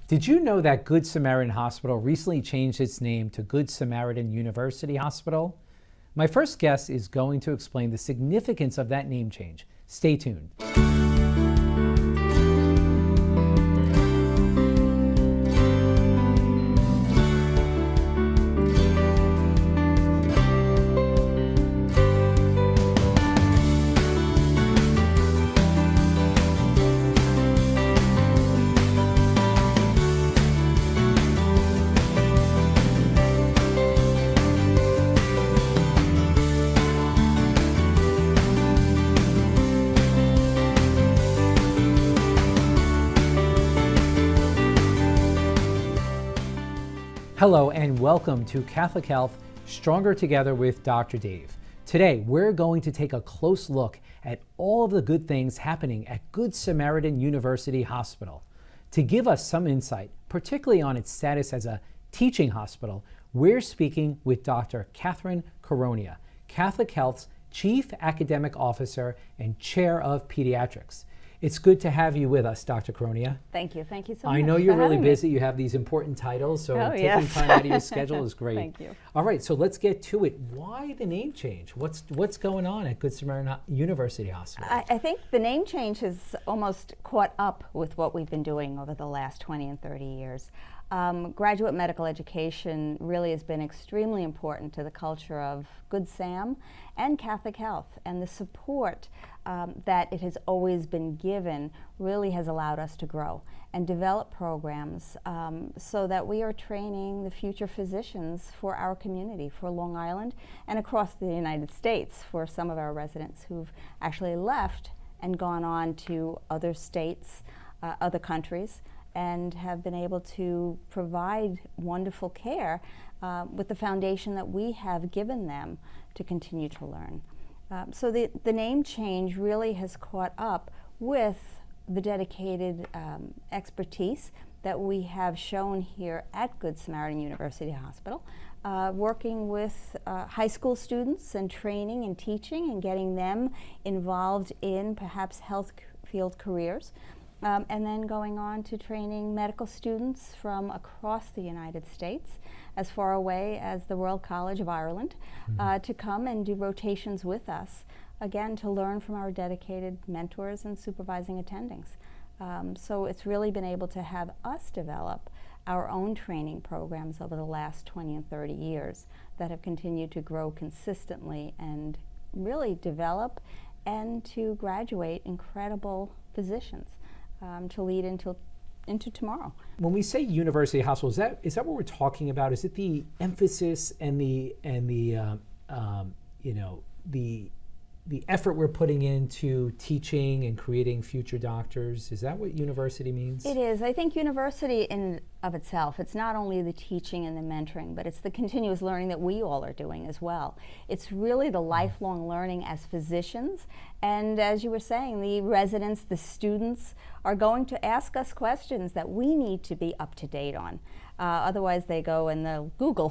Did you know that Good Samaritan Hospital recently changed its name to Good Samaritan University Hospital? My first guest is going to explain the significance of that name change. Stay tuned. Hello and welcome to Catholic Health, Stronger Together with Dr. Dave. Today, we're going to take a close look at all of the good things happening at Good Samaritan University Hospital. To give us some insight, particularly on its status as a teaching hospital, we're speaking with Dr. Catherine Coronia, Catholic Health's Chief Academic Officer and Chair of Pediatrics. It's good to have you with us, Dr. Coronia. Thank you so much. I know you're really busy. You have these important titles, so taking time out of your schedule is great. Thank you. All right, so let's get to it. Why the name change? What's going on at Good Samaritan University Hospital? I think the name change has almost caught up with what we've been doing over the last 20 and 30 years. Graduate medical education really has been extremely important to the culture of Good Sam and Catholic Health, and the support that it has always been given really has allowed us to grow and develop programs so that we are training the future physicians for our community, for Long Island and across the United States, for some of our residents who've actually left and gone on to other states, other countries, and have been able to provide wonderful care with the foundation that we have given them to continue to learn. So the name change really has caught up with the dedicated expertise that we have shown here at Good Samaritan University Hospital, working with high school students and training and teaching and getting them involved in perhaps health field careers. And then going on to training medical students from across the United States, as far away as the Royal College of Ireland, to come and do rotations with us, again, to learn from our dedicated mentors and supervising attendings. So it's really been able to have us develop our own training programs over the last 20 and 30 years that have continued to grow consistently and really develop and to graduate incredible physicians. To lead into tomorrow. When we say university hospital, is that what we're talking about? Is it the emphasis and the effort we're putting into teaching and creating future doctors? Is that what university means? It is. I think university in of itself, it's not only the teaching and the mentoring, but it's the continuous learning that we all are doing as well. It's really the lifelong learning as physicians, and as you were saying, the residents, the students are going to ask us questions that we need to be up to date on. Otherwise they go and they'll Google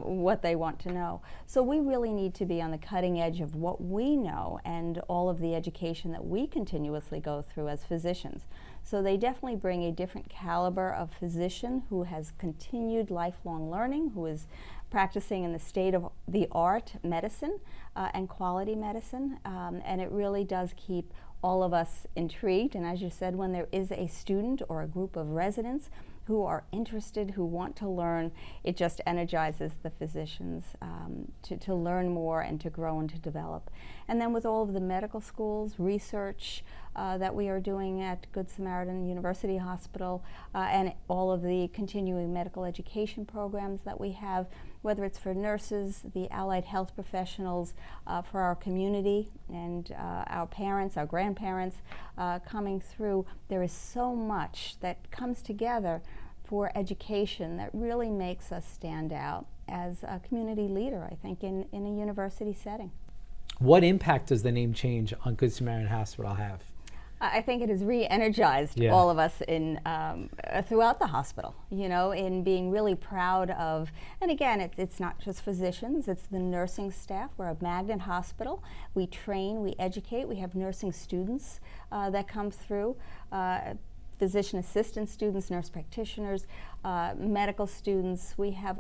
what they want to know. So we really need to be on the cutting edge of what we know and all of the education that we continuously go through as physicians. So they definitely bring a different caliber of physician who has continued lifelong learning, who is practicing in the state-of-the-art medicine and quality medicine, and it really does keep all of us intrigued. And as you said, when there is a student or a group of residents who are interested, who want to learn, it just energizes the physicians to learn more and to grow and to develop. And then with all of the medical schools, research that we are doing at Good Samaritan University Hospital, and all of the continuing medical education programs that we have, whether it's for nurses, the allied health professionals, for our community, and our parents, our grandparents coming through, there is so much that comes together for education that really makes us stand out as a community leader, I think, in a university setting. What impact does the name change on Good Samaritan Hospital have? I think it has re-energized all of us in throughout the hospital, you know, in being really proud of, and again, it's not just physicians, it's the nursing staff. We're a magnet hospital. We train, we educate, we have nursing students that come through. physician assistant students, nurse practitioners, medical students. We have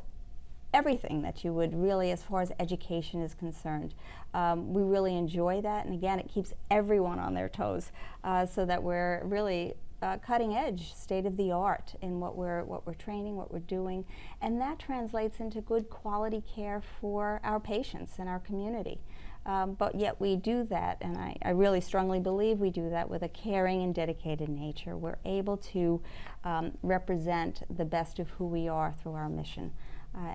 everything that you would really, as far as education is concerned. We really enjoy that, and again, it keeps everyone on their toes, so that we're really cutting edge, state of the art in what we're training, what we're doing, and that translates into good quality care for our patients and our community. But yet we do that, and I really strongly believe we do that with a caring and dedicated nature. We're able to represent the best of who we are through our mission.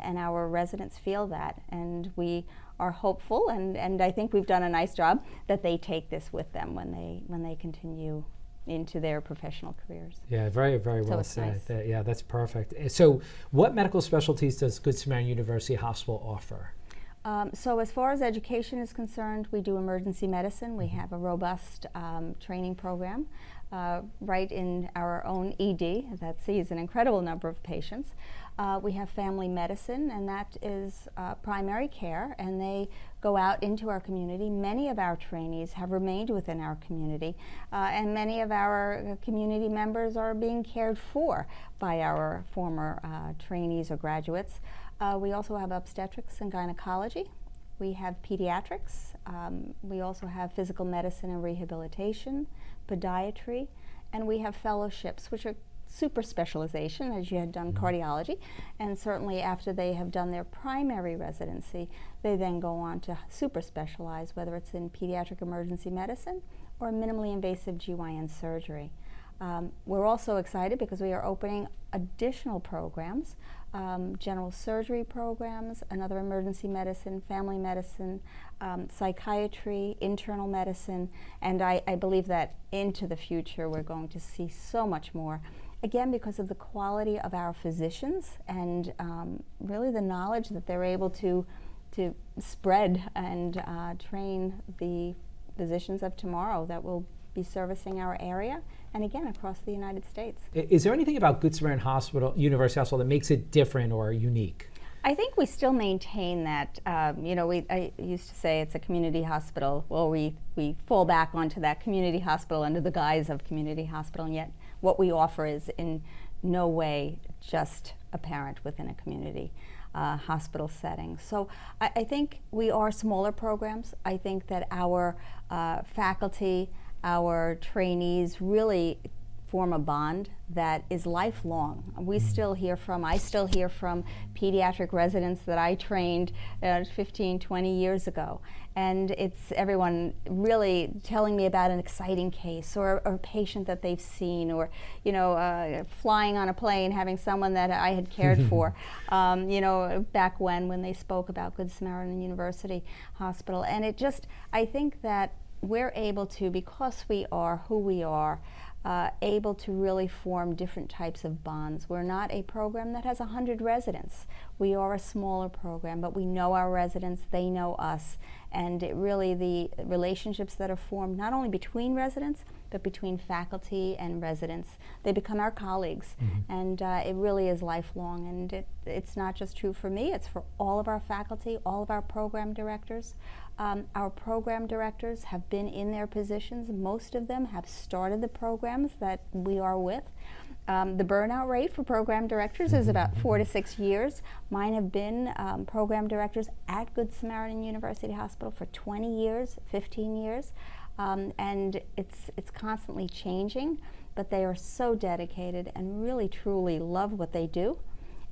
And our residents feel that, and we are hopeful, and I think we've done a nice job that they take this with them when they continue into their professional careers. Yeah, very, very well said. Nice. Yeah, that's perfect. So what medical specialties does Good Samaritan University Hospital offer? So as far as education is concerned, we do emergency medicine. We have a robust training program right in our own ED that sees an incredible number of patients. We have family medicine, and that is primary care, and they go out into our community. Many of our trainees have remained within our community, and many of our community members are being cared for by our former trainees or graduates. We also have obstetrics and gynecology. We have pediatrics. We also have physical medicine and rehabilitation, podiatry, and we have fellowships, which are super specialization, as you had done cardiology, and certainly after they have done their primary residency, they then go on to super specialize, whether it's in pediatric emergency medicine or minimally invasive GYN surgery. We're also excited because we are opening additional programs, general surgery programs, another emergency medicine, family medicine, psychiatry, internal medicine, and I believe that into the future we're going to see so much more. Again, because of the quality of our physicians and really the knowledge that they're able to spread and train the physicians of tomorrow that will be servicing our area and again across the United States. Is there anything about Good Samaritan University Hospital that makes it different or unique? I think we still maintain that. I used to say it's a community hospital. Well, we fall back onto that community hospital under the guise of community hospital, and yet what we offer is in no way just apparent within a community hospital setting. So I think we are smaller programs. I think that our faculty, our trainees really form a bond that is lifelong. I still hear from pediatric residents that I trained 15, 20 years ago. And it's everyone really telling me about an exciting case or a patient that they've seen, or flying on a plane, having someone that I had cared for, back when they spoke about Good Samaritan University Hospital. And I think that we're able to, because we are who we are, able to really form different types of bonds. We're not a program that has 100 residents. We are a smaller program, but we know our residents, they know us, and it really, the relationships that are formed not only between residents, but between faculty and residents, they become our colleagues, and it really is lifelong, and it's not just true for me, it's for all of our faculty, all of our program directors. Our program directors have been in their positions. Most of them have started the programs that we are with. The burnout rate for program directors is about 4 to 6 years. Mine have been program directors at Good Samaritan University Hospital for 20 years, 15 years, and it's constantly changing, but they are so dedicated and really truly love what they do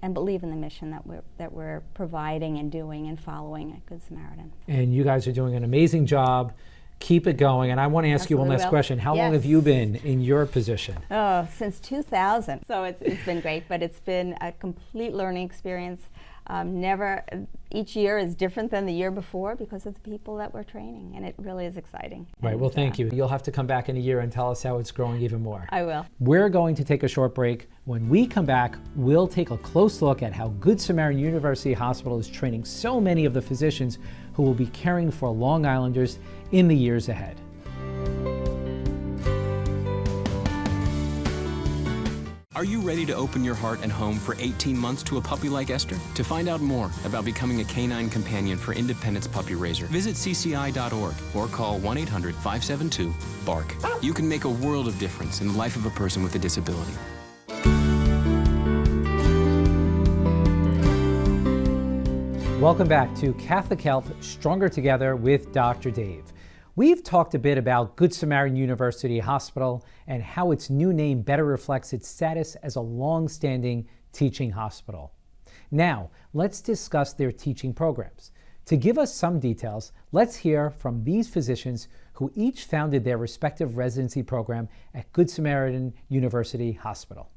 and believe in the mission that we're providing and doing and following at Good Samaritan. And you guys are doing an amazing job. Keep it going. And I want to ask you one last question. How long have you been in your position? Oh, since 2000. So it's been great, but it's been a complete learning experience. Each year is different than the year before because of the people that we're training, and it really is exciting. Right, and, well, thank you. You'll have to come back in a year and tell us how it's growing even more. I will. We're going to take a short break. When we come back, we'll take a close look at how Good Samaritan University Hospital is training so many of the physicians who will be caring for Long Islanders in the years ahead. Are you ready to open your heart and home for 18 months to a puppy like Esther? To find out more about becoming a canine companion for Independence Puppy Raiser, visit cci.org or call 1-800-572-BARK. You can make a world of difference in the life of a person with a disability. Welcome back to Catholic Health Stronger Together with Dr. Dave. We've talked a bit about Good Samaritan University Hospital and how its new name better reflects its status as a long-standing teaching hospital. Now, let's discuss their teaching programs. To give us some details, let's hear from these physicians who each founded their respective residency program at Good Samaritan University Hospital.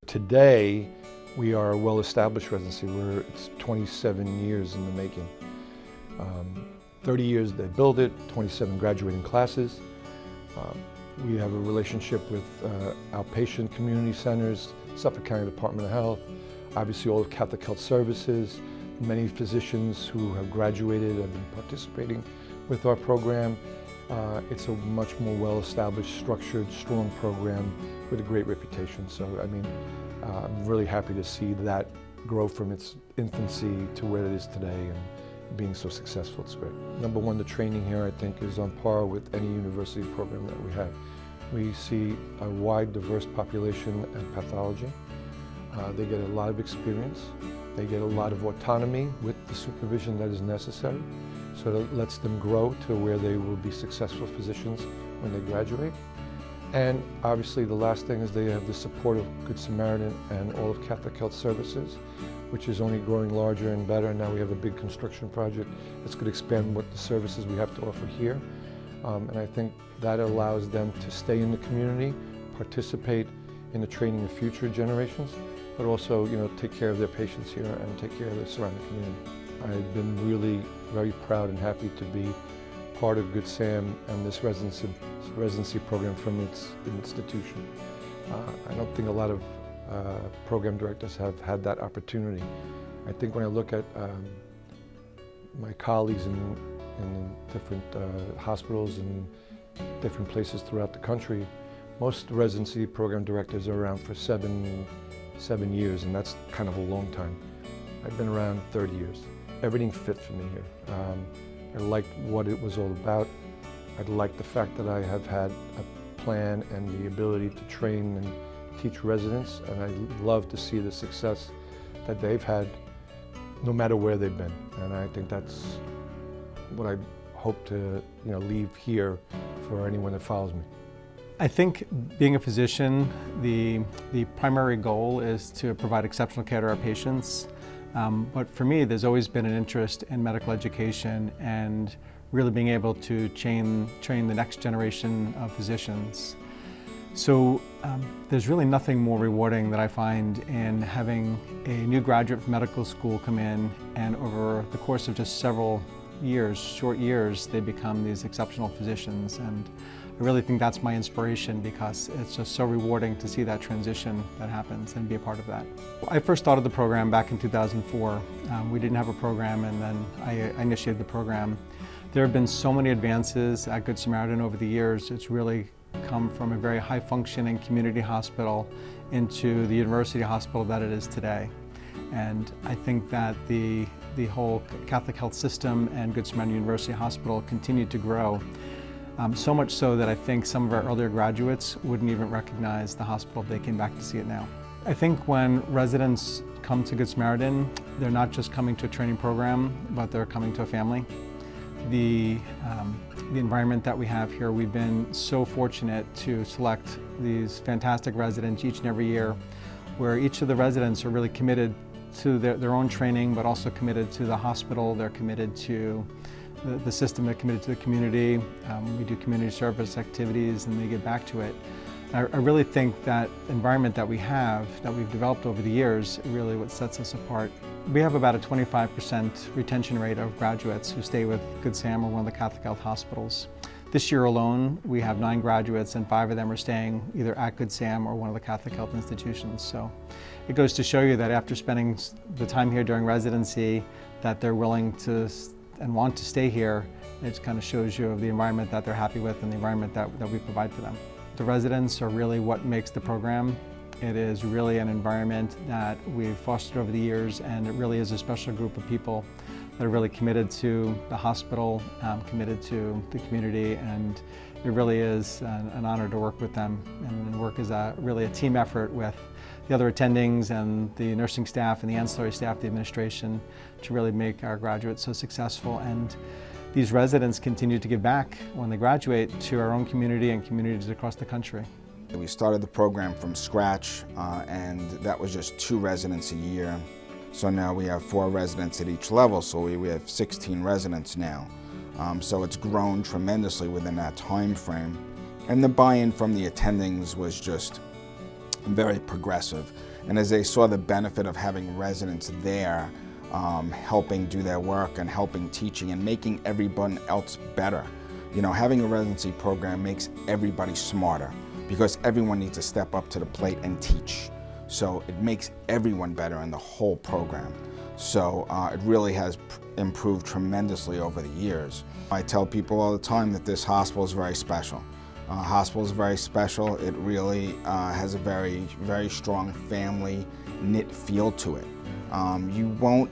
Today, we are a well-established residency. It's 27 years in the making. 30 years they built it, 27 graduating classes. We have a relationship with outpatient community centers, Suffolk County Department of Health, obviously all of Catholic Health Services. Many physicians who have graduated have been participating with our program. It's a much more well-established, structured, strong program with a great reputation. So, I'm really happy to see that grow from its infancy to where it is today and being so successful. It's great. Number one, the training here, I think, is on par with any university program that we have. We see a wide, diverse population and pathology. They get a lot of experience. They get a lot of autonomy with the supervision that is necessary. So that lets them grow to where they will be successful physicians when they graduate. And obviously the last thing is they have the support of Good Samaritan and all of Catholic Health Services, which is only growing larger and better. Now we have a big construction project that's going to expand what the services we have to offer here. And I think that allows them to stay in the community, participate in the training of future generations, but also, take care of their patients here and take care of the surrounding community. I've been really very proud and happy to be part of Good Sam and this residency program from its institution. I don't think a lot of program directors have had that opportunity. I think when I look at my colleagues in different hospitals and different places throughout the country, most residency program directors are around for seven years, and that's kind of a long time. I've been around 30 years. Everything fit for me here. I liked what it was all about. I liked the fact that I have had a plan and the ability to train and teach residents, and I love to see the success that they've had no matter where they've been. And I think that's what I hope to leave here for anyone that follows me. I think being a physician, the primary goal is to provide exceptional care to our patients. But for me, there's always been an interest in medical education and really being able to train the next generation of physicians. So there's really nothing more rewarding that I find in having a new graduate from medical school come in, and over the course of just several years, short years, they become these exceptional physicians. And I really think that's my inspiration, because it's just so rewarding to see that transition that happens and be a part of that. I first started the program back in 2004. We didn't have a program, and then I initiated the program. There have been so many advances at Good Samaritan over the years. It's really come from a very high-functioning community hospital into the university hospital that it is today. And I think that the whole Catholic health system and Good Samaritan University Hospital continued to grow. So much so that I think some of our earlier graduates wouldn't even recognize the hospital if they came back to see it now. I think when residents come to Good Samaritan, they're not just coming to a training program, but they're coming to a family. The environment that we have here, we've been so fortunate to select these fantastic residents each and every year, where each of the residents are really committed to their own training, but also committed to the hospital. They're committed to the system, they're committed to the community. We do community service activities and they get back to it. I really think that environment that we have, that we've developed over the years, really what sets us apart. We have about a 25% retention rate of graduates who stay with Good Sam or one of the Catholic Health hospitals. This year alone, we have 9 graduates, and 5 of them are staying either at Good Sam or one of the Catholic Health institutions. So it goes to show you that after spending the time here during residency, that they're willing to and want to stay here. It kind of shows you of the environment that they're happy with and the environment that we provide for them. The residents are really what makes the program. It is really an environment that we've fostered over the years, and it really is a special group of people that are really committed to the hospital, committed to the community, and it really is an honor to work with them and work as really a team effort with the other attendings and the nursing staff and the ancillary staff, the administration, to really make our graduates so successful. And these residents continue to give back when they graduate to our own community and communities across the country. We started the program from scratch, and that was just 2 residents a year. So now we have 4 residents at each level, so we have 16 residents now. So it's grown tremendously within that time frame. And the buy-in from the attendings was just very progressive. And as they saw the benefit of having residents there, helping do their work and helping teaching and making everyone else better. You know, having a residency program makes everybody smarter because everyone needs to step up to the plate and teach. So it makes everyone better in the whole program. So it really has improved tremendously over the years. I tell people all the time that this hospital is very special. Hospital is very special. It really has a very, very strong family knit feel to it. You won't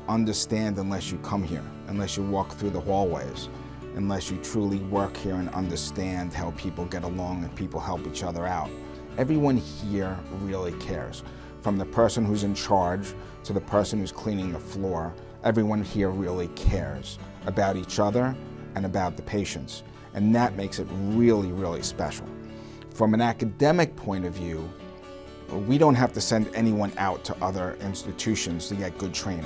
understand unless you come here, unless you walk through the hallways, unless you truly work here and understand how people get along and people help each other out. Everyone here really cares. From the person who's in charge to the person who's cleaning the floor, everyone here really cares about each other and about the patients. And that makes it really, really special. From an academic point of view, we don't have to send anyone out to other institutions to get good training.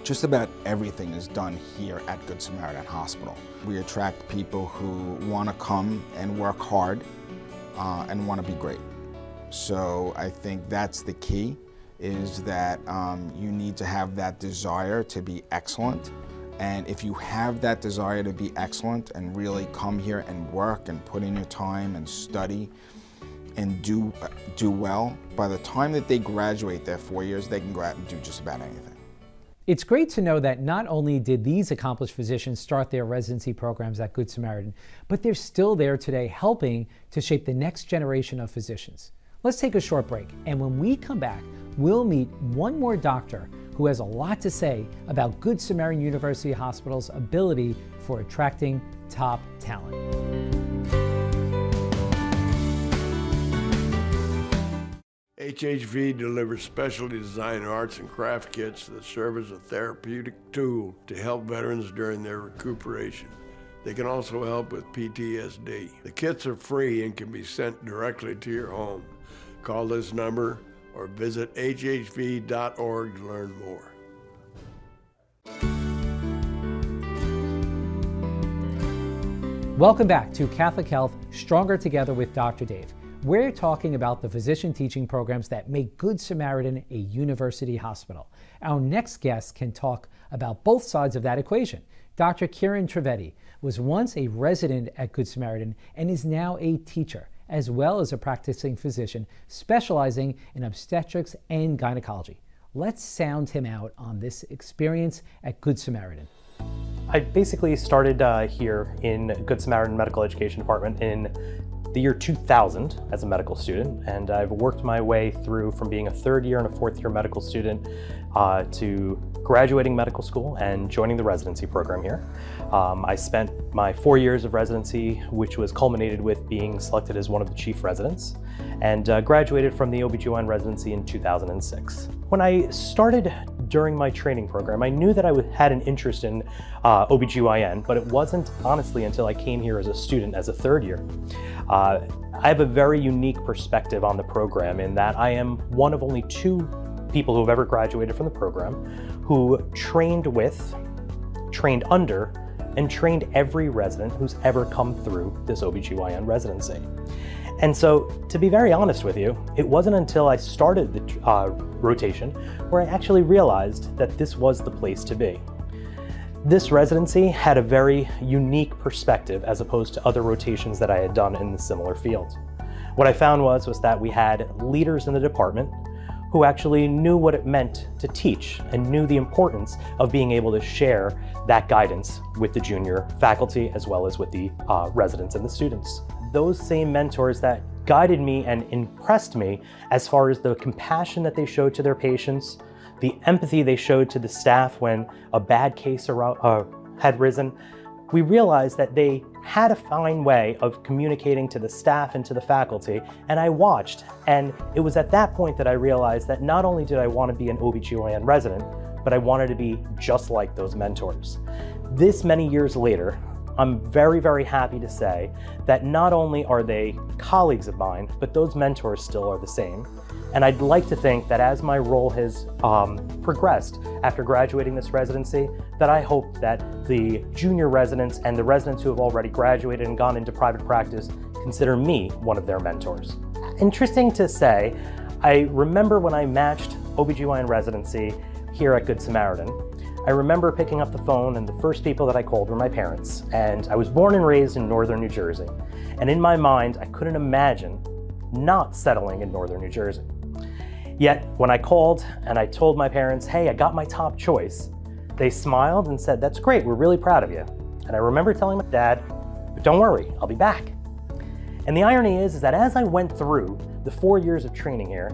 Just about everything is done here at Good Samaritan Hospital. We attract people who want to come and work hard and want to be great. So I think that's the key, is that you need to have that desire to be excellent. And if you have that desire to be excellent and really come here and work and put in your time and study and do well, by the time that they graduate their 4 years, they can go out and do just about anything. It's great to know that not only did these accomplished physicians start their residency programs at Good Samaritan, but they're still there today helping to shape the next generation of physicians. Let's take a short break, and when we come back, we'll meet one more doctor who has a lot to say about Good Samaritan University Hospital's ability for attracting top talent. HHV delivers specialty design arts and craft kits that serve as a therapeutic tool to help veterans during their recuperation. They can also help with PTSD. The kits are free and can be sent directly to your home. Call this number or visit hhv.org to learn more. Welcome back to Catholic Health, Stronger Together with Dr. Dave. We're talking about the physician teaching programs that make Good Samaritan a university hospital. Our next guest can talk about both sides of that equation. Dr. Kieran Trivedi was once a resident at Good Samaritan and is now a teacher, as well as a practicing physician specializing in obstetrics and gynecology. Let's sound him out on this experience at Good Samaritan. I basically started here in Good Samaritan Medical Education Department in the year 2000 as a medical student, and I've worked my way through from being a 3rd year and a 4th year medical student to graduating medical school and joining the residency program here. I spent my 4 years of residency, which was culminated with being selected as one of the chief residents, and graduated from the OB/GYN residency in 2006. When I started during my training program, I knew that I had an interest in OB/GYN, but it wasn't honestly until I came here as a student, as a 3rd year. I have a very unique perspective on the program in that I am one of only 2 people who have ever graduated from the program who trained with, trained under, and trained every resident who's ever come through this OB/GYN residency. And so, to be very honest with you, it wasn't until I started the rotation where I actually realized that this was the place to be. This residency had a very unique perspective as opposed to other rotations that I had done in the similar field. What I found was that we had leaders in the department who actually knew what it meant to teach and knew the importance of being able to share that guidance with the junior faculty as well as with the residents and the students. Those same mentors that guided me and impressed me as far as the compassion that they showed to their patients, the empathy they showed to the staff when a bad case had risen. We realized that they had a fine way of communicating to the staff and to the faculty, and I watched. And it was at that point that I realized that not only did I want to be an OBGYN resident, but I wanted to be just like those mentors. This many years later, I'm very, very happy to say that not only are they colleagues of mine, but those mentors still are the same. And I'd like to think that as my role has progressed after graduating this residency, that I hope that the junior residents and the residents who have already graduated and gone into private practice consider me one of their mentors. Interesting to say, I remember when I matched OBGYN residency here at Good Samaritan, I remember picking up the phone and the first people that I called were my parents. And I was born and raised in northern New Jersey. And in my mind, I couldn't imagine not settling in northern New Jersey. Yet, when I called and I told my parents, hey, I got my top choice, they smiled and said, that's great, we're really proud of you. And I remember telling my dad, but don't worry, I'll be back. And the irony is that as I went through the 4 years of training here,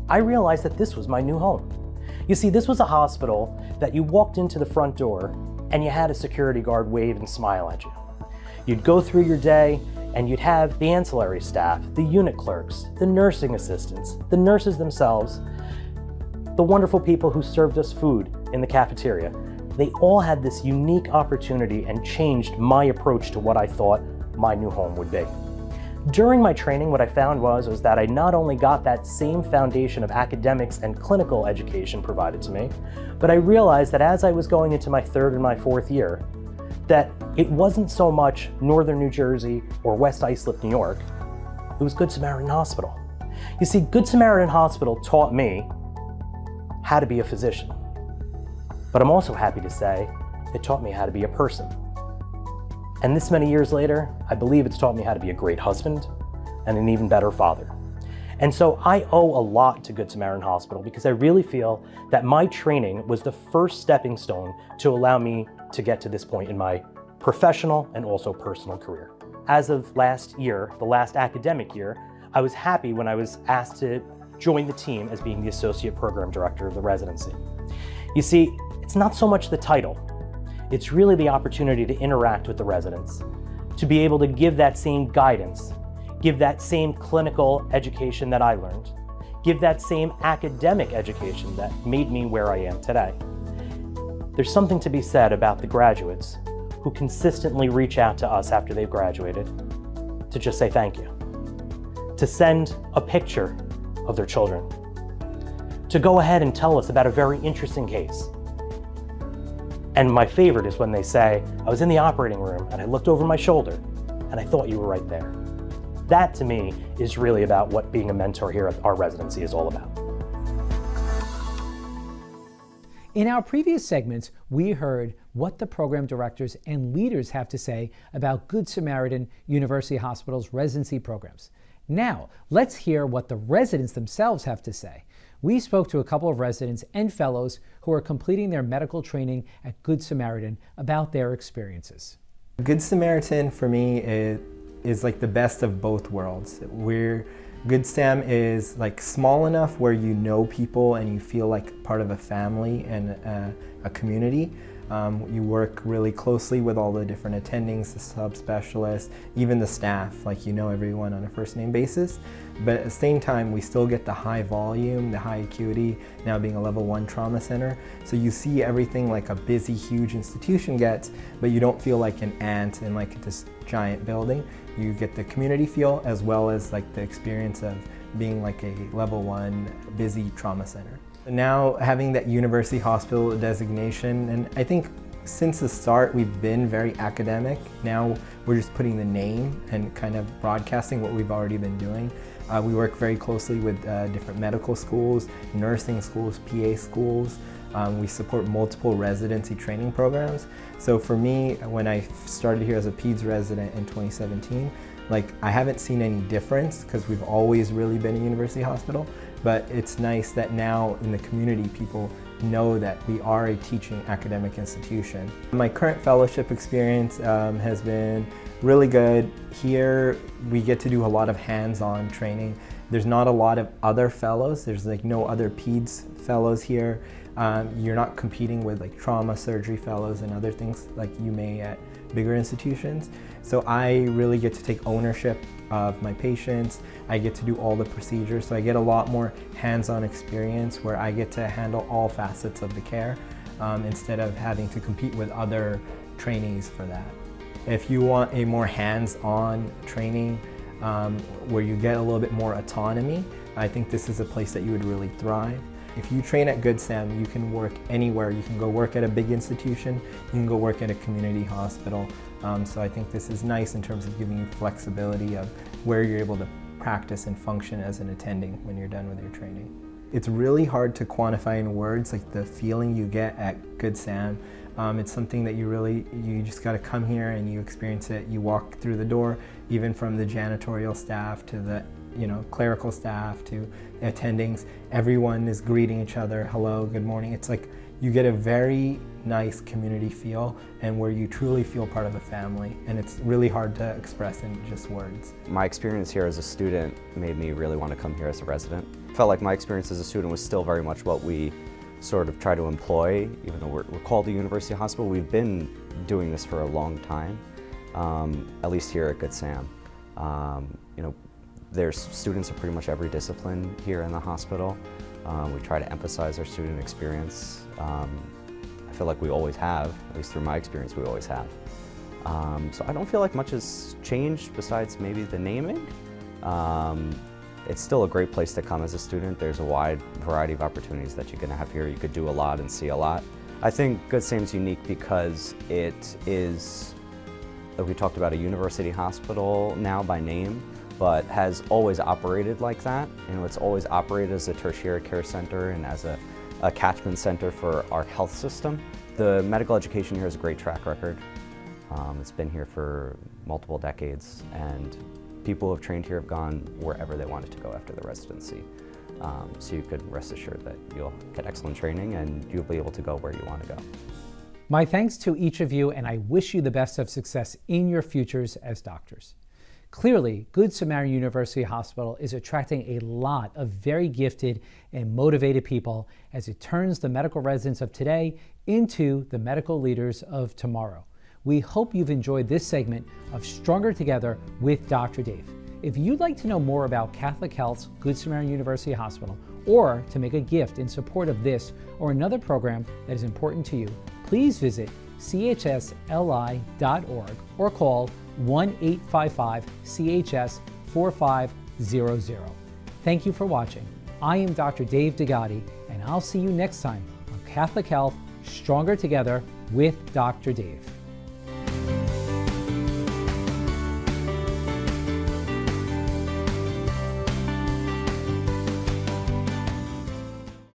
I realized that this was my new home. You see, this was a hospital that you walked into the front door and you had a security guard wave and smile at you. You'd go through your day and you'd have the ancillary staff, the unit clerks, the nursing assistants, the nurses themselves, the wonderful people who served us food in the cafeteria. They all had this unique opportunity and changed my approach to what I thought my new home would be. During my training, what I found was that I not only got that same foundation of academics and clinical education provided to me, but I realized that as I was going into my third and my fourth year, that it wasn't so much Northern New Jersey or West Islip, New York, it was Good Samaritan Hospital. You see, Good Samaritan Hospital taught me how to be a physician, but I'm also happy to say it taught me how to be a person. And this many years later, I believe it's taught me how to be a great husband and an even better father. And so I owe a lot to Good Samaritan Hospital because I really feel that my training was the first stepping stone to allow me to get to this point in my professional and also personal career. As of last year, the last academic year, I was happy when I was asked to join the team as being the Associate Program Director of the residency. You see, it's not so much the title. It's really the opportunity to interact with the residents, to be able to give that same guidance, give that same clinical education that I learned, give that same academic education that made me where I am today. There's something to be said about the graduates who consistently reach out to us after they've graduated to just say thank you, to send a picture of their children, to go ahead and tell us about a very interesting case. And my favorite is when they say, I was in the operating room and I looked over my shoulder and I thought you were right there. That to me is really about what being a mentor here at our residency is all about. In our previous segments, we heard what the program directors and leaders have to say about Good Samaritan University Hospital's residency programs. Now, let's hear what the residents themselves have to say. We spoke to a couple of residents and fellows who are completing their medical training at Good Samaritan about their experiences. Good Samaritan for me is like the best of both worlds. Good Sam is like small enough where you know people and you feel like part of a family and a community. You work really closely with all the different attendings, the subspecialists, even the staff, like you know everyone on a first name basis. But at the same time, we still get the high volume, the high acuity, now being a level 1 trauma center. So you see everything like a busy, huge institution gets, but you don't feel like an ant in like this giant building. You get the community feel as well as like the experience of being like a level 1 busy trauma center. Now having that university hospital designation, and I think since the start we've been very academic. Now we're just putting the name and kind of broadcasting what we've already been doing. We work very closely with different medical schools, nursing schools, PA schools. We support multiple residency training programs. So for me, when I started here as a PEDS resident in 2017, like I haven't seen any difference because we've always really been a university hospital, but it's nice that now in the community people know that we are a teaching academic institution. My current fellowship experience has been really good. Here we get to do a lot of hands-on training. There's not a lot of other fellows. There's like no other peds fellows here. You're not competing with like trauma surgery fellows and other things like you may at bigger institutions. So I really get to take ownership of my patients. I get to do all the procedures. So I get a lot more hands-on experience where I get to handle all facets of the care instead of having to compete with other trainees for that. If you want a more hands-on training where you get a little bit more autonomy, I think this is a place that you would really thrive. If you train at Good Sam, you can work anywhere. You can go work at a big institution, you can go work at a community hospital. So I think this is nice in terms of giving you flexibility of where you're able to practice and function as an attending when you're done with your training. It's really hard to quantify in words, like the feeling you get at Good Sam. It's something that you just gotta come here and you experience it. You walk through the door, even from the janitorial staff to the clerical staff to attendings, everyone is greeting each other, hello, good morning. It's like you get a very nice community feel and where you truly feel part of a family, and it's really hard to express in just words. My experience here as a student made me really want to come here as a resident. I felt like my experience as a student was still very much what we sort of try to employ, even though we're called the University Hospital. We've been doing this for a long time, at least here at Good Sam. There's students of pretty much every discipline here in the hospital. We try to emphasize our student experience. I feel like we always have, at least through my experience, we always have. So I don't feel like much has changed besides maybe the naming. It's still a great place to come as a student. There's a wide variety of opportunities that you can have here. You could do a lot and see a lot. I think Good Sam's unique because it is, like we talked about, a university hospital now by name, but has always operated like that. It's always operated as a tertiary care center and as a catchment center for our health system. The medical education here has a great track record. It's been here for multiple decades, and people who have trained here have gone wherever they wanted to go after the residency. So you could rest assured that you'll get excellent training and you'll be able to go where you want to go. My thanks to each of you, and I wish you the best of success in your futures as doctors. Clearly, Good Samaritan University Hospital is attracting a lot of very gifted and motivated people as it turns the medical residents of today into the medical leaders of tomorrow. We hope you've enjoyed this segment of Stronger Together with Dr. Dave. If you'd like to know more about Catholic Health's Good Samaritan University Hospital, or to make a gift in support of this or another program that is important to you, please visit chsli.org or call 1-855-CHS-4500. Thank you for watching. I am Dr. Dave Degatti, and I'll see you next time on Catholic Health, Stronger Together with Dr. Dave.